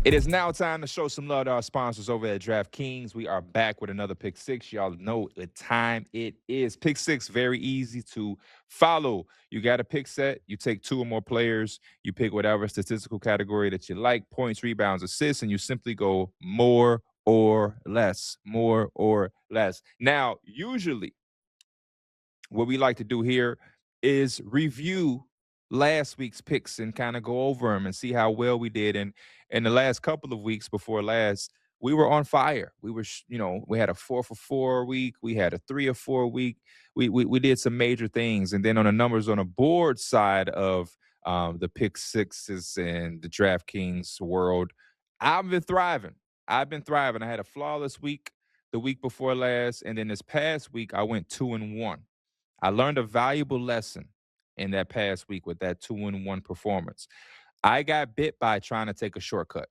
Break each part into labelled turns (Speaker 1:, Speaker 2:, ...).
Speaker 1: It is now time to show some love to our sponsors over at DraftKings. We are back with another Pick Six. Y'all know the time it is. Pick Six, very easy to follow. You got a pick set, you take two or more players, you pick whatever statistical category that you like, points, rebounds, assists, and you simply go more or less, more or less. Now, usually what we like to do here is review last week's picks and kind of go over them and see how well we did. And in the last couple of weeks before last, we were on fire. We were, we had a 4 for 4 week. We had a 3 or 4 week. We did some major things. And then on the numbers on the board side of the pick sixes and the DraftKings world, I've been thriving. I've been thriving. I had a flawless week the week before last, and then this past week I went 2-1. I learned a valuable lesson in that past week with that 2-1 performance. I got bit by trying to take a shortcut.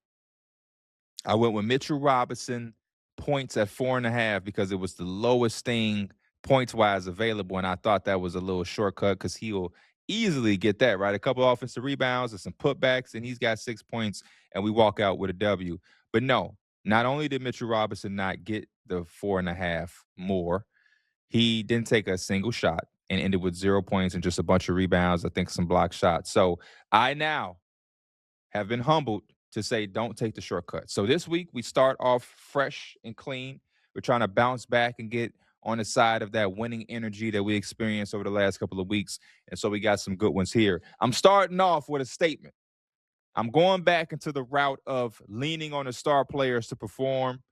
Speaker 1: I went with Mitchell Robinson points at 4.5 because it was the lowest thing points wise available. And I thought that was a little shortcut because he'll easily get that, right? A couple offensive rebounds and some putbacks, and he's got 6 points, and we walk out with a W. But no, not only did Mitchell Robinson not get the 4.5 more, he didn't take a single shot and ended with 0 points and just a bunch of rebounds, I think some block shots. So I now have been humbled to say don't take the shortcut. So this week we start off fresh and clean. We're trying to bounce back and get on the side of that winning energy that we experienced over the last couple of weeks. And so we got some good ones here. I'm starting off with a statement. I'm going back into the route of leaning on the star players to perform,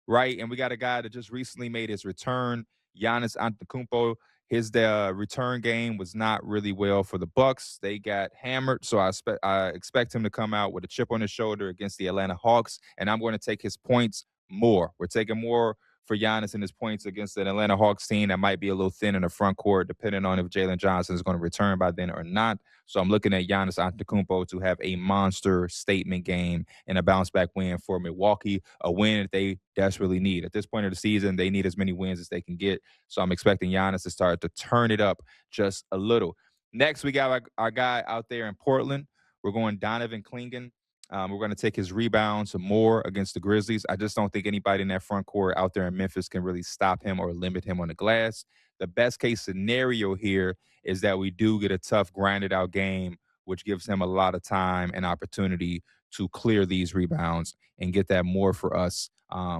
Speaker 1: right? And we got a guy that just recently made his return, Giannis Antetokounmpo. His return game was not really well for the Bucks. They got hammered, so I expect him to come out with a chip on his shoulder against the Atlanta Hawks, and I'm going to take his points more. We're taking more for Giannis and his points against an Atlanta Hawks team that might be a little thin in the front court, depending on if Jalen Johnson is going to return by then or not. So I'm looking at Giannis Antetokounmpo to have a monster statement game and a bounce back win for Milwaukee, a win that they desperately need. At this point of the season, they need as many wins as they can get. So I'm expecting Giannis to start to turn it up just a little. Next, we got our guy out there in Portland. We're going Donovan Clingan. We're going to take his rebounds more against the Grizzlies. I just don't think anybody in that front court out there in Memphis can really stop him or limit him on the glass. The best case scenario here is that we do get a tough, grinded out game, which gives him a lot of time and opportunity to clear these rebounds and get that more for us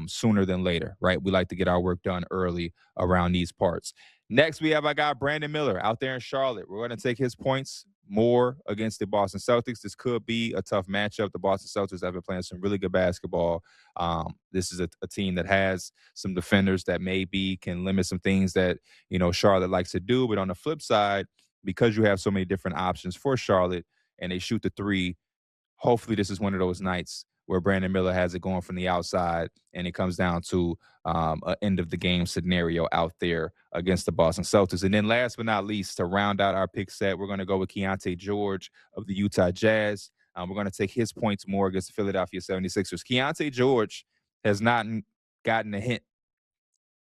Speaker 1: sooner than later, right? We like to get our work done early around these parts. Next, we have our guy Brandon Miller out there in Charlotte. We're going to take his points more against the Boston Celtics. This could be a tough matchup. The Boston Celtics have been playing some really good basketball. This is a team that has some defenders that maybe can limit some things that, Charlotte likes to do. But on the flip side, because you have so many different options for Charlotte and they shoot the three, hopefully this is one of those nights where Brandon Miller has it going from the outside and it comes down to an end of the game scenario out there against the Boston Celtics. And then last but not least, to round out our pick set, we're going to go with Keontae George of the Utah Jazz. We're going to take his points more against the Philadelphia 76ers. Keontae George has not gotten a hint.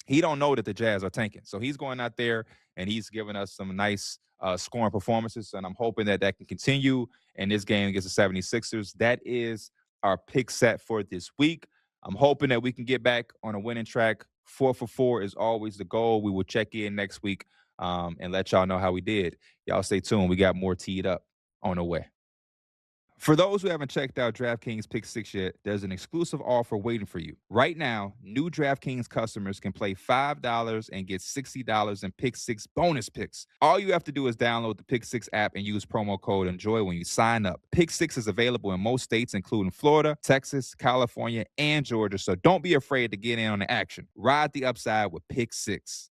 Speaker 1: He don't know that the Jazz are tanking. So he's going out there and he's giving us some nice scoring performances, and I'm hoping that can continue in this game against the 76ers. That is our pick set for this week. I'm hoping that we can get back on a winning track. 4 for 4 is always the goal. We will check in next week and let y'all know how we did. Y'all stay tuned. We got more teed up on the way. For those who haven't checked out DraftKings Pick 6 yet, there's an exclusive offer waiting for you. Right now, new DraftKings customers can play $5 and get $60 in Pick 6 bonus picks. All you have to do is download the Pick 6 app and use promo code ENJOY when you sign up. Pick 6 is available in most states, including Florida, Texas, California, and Georgia, so don't be afraid to get in on the action. Ride the upside with Pick 6.